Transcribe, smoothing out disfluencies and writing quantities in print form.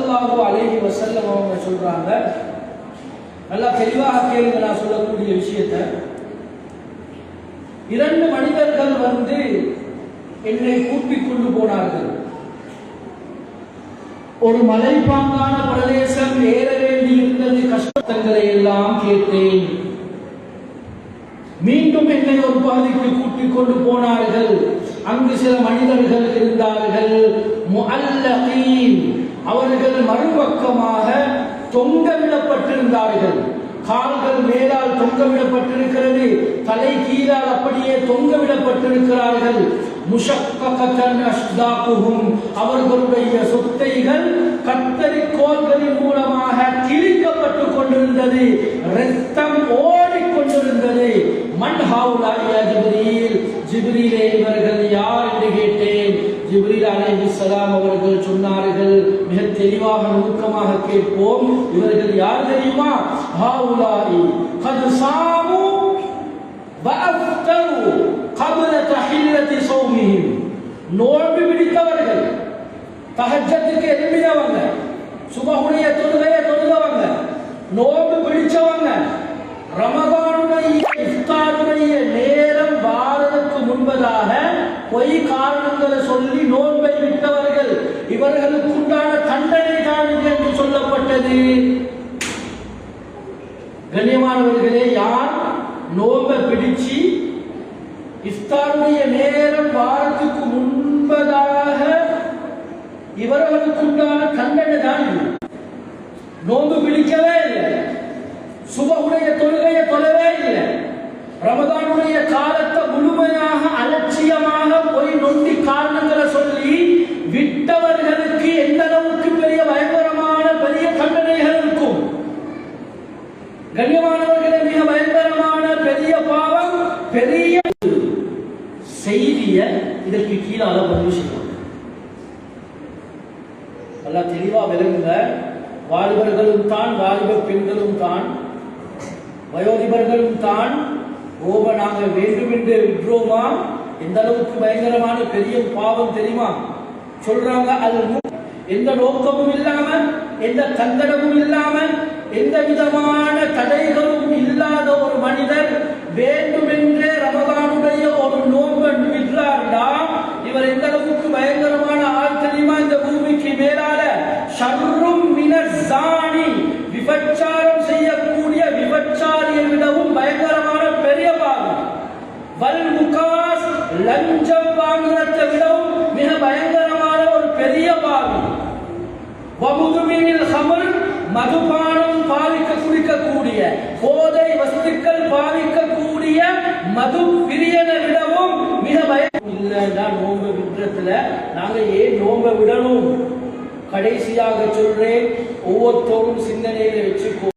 ஸல்லல்லாஹு அலைஹி வஸல்லம் அவங்க சொல்றாங்க, நல்லா தெளிவாக கேளுங்க நான் சொல்லக்கூடிய விஷயத்தை. 2 மனிதர்கள் வந்து என்னை கூட்டிக் கொண்டு போனார்கள். ஒரு மலைப்பாங்கான பிரதேசம் ஏற வேண்டி இருந்தது. கஷ்டங்களை எல்லாம் கேட்டேன். மீண்டும் என்னை ஒரு பகுதிக்கு கூட்டிக் கொண்டு போனார்கள். அங்கு சில மனிதர்கள் இருந்தார்கள். முஅல்லகீன், அவர்கள் மறுபக்கமாக தொங்கவிடப்பட்டிருந்தார்கள். கால்கள் மேலால் தொங்கவிடப்பட்டிருக்கிறது, தலை கீழால் அப்படியே தொங்கவிடப்பட்டிருக்கிறார்கள். முஷக்ககதன் அஸ்தாகுஹும், அவர்களுடைய சொத்தைகள் கத்தரிக்கோல்களின் மூலமாக கிழிக்கப்பட்டுக் கொண்டிருந்தது, இரத்தம் ஓடிக்கொண்டிருந்தது. மன் ஹவுலா யா ஜிப்ரீல், ஜிப்ரீலே இவர்கள் யார் என்று கேட்டேன். ஜிப்ரீல் அலைஹிஸ்ஸலாம் அவர்கள் சொன்னார்கள், மிக தெளிவாக நுணுக்கமாக கேட்போம், இவர்கள் யார் தெரியுமா? ஹவுலாஇ கத் சாமு வஅஃப்தரு قبل تحلة صومهم, நோன்பு பிடித்தவர்கள், தஹஜ்ஜத்துக்கு எழும்பினவங்க, சுபஹுடைய தொழுகையை தொழுதவங்க, நோன்பு பிடிச்சவங்க, ரமதானுடைய இஃப்தாருடைய நேரம் வாரத்துக்கு முன்பதாக பொய் காரணங்களை சொல்லி நோன்பை விட்டவர்கள், இவர்களுக்கு உண்டான தண்டனை தான் என்று சொல்லப்பட்டது. கண்ணியமானவர்களே, யார் நோன்பை பிடிச்சு இஃப்தாருடைய நேரம் வாரத்துக்கு முன்பதாக இவர்களுக்குண்டான தண்டனை தான் இது. நோன்பு பிடிக்கவே இல்லை, சுபஹுடைய தொழுகையை தொழவே இல்லை, ரமதானுடைய காலத்தை முழுமையாக அலட்சியமாக போய் நொண்டி காரணங்களை சொல்லி விட்டவர்களுக்கு எந்த அளவுக்கு பெரிய பயங்கரமான பெரிய தண்டனைகள் இருக்கும். கண்ணியமானவர்களே, மிக பயங்கரமான பெரிய பாவம், பெரிய செய்திய இதற்கு கீழால பதிவு செய்வாங்க. நல்லா தெளிவா விளங்குங்க. வாலிபர்களும் தான், வாலிப பெண்களும் தான், வயோதிபர்களும் தான். நாங்கள் வேண்டும் என்று விட்ரோமா? எந்த அளவுக்கு பயங்கரமான பெரிய பாவம் தெரியுமா? சொல்றாங்க, அது எந்த நோக்கமும் இல்லாம, எந்த தங்கடமும் இல்லாம, எந்த விதமான தடைகளும் இல்லாத ஒரு மனிதர் வேண்டுமென்றே ரமதானுடைய ஒரு நோன்பை விடுறார்டா, இவர் எந்த அளவுக்கு பயங்கரமான ஆள் தெரியுமா? இந்த பூமிக்கு மேலால ஷர்ரும் மினஸ்ஸானி, விபச்சாரம் செய்யக்கூடிய விபச்சாரியை விடவும் பயங்கரமான பெரிய பாவம். வல் முகாஸ், லஞ்சம் வாங்குறதை விடவும் மிக பயங்கரமான ஒரு பெரிய பாவம். வமுதுமினில் ஹமர், மதுபானம் பாவிக்க குடிக்கக்கூடிய போதை வஸ்துக்கள் பாவிக்கக்கூடிய மது பிரியனை விடவும் மிக பயம் இல்லைன்னா நோன்பு விடுறதுல நாங்க ஏன் நோன்பை விடணும்? கடைசியாக சொல்றேன், ஒவ்வொருத்தரும் சிந்தனையில வச்சுக்கோ.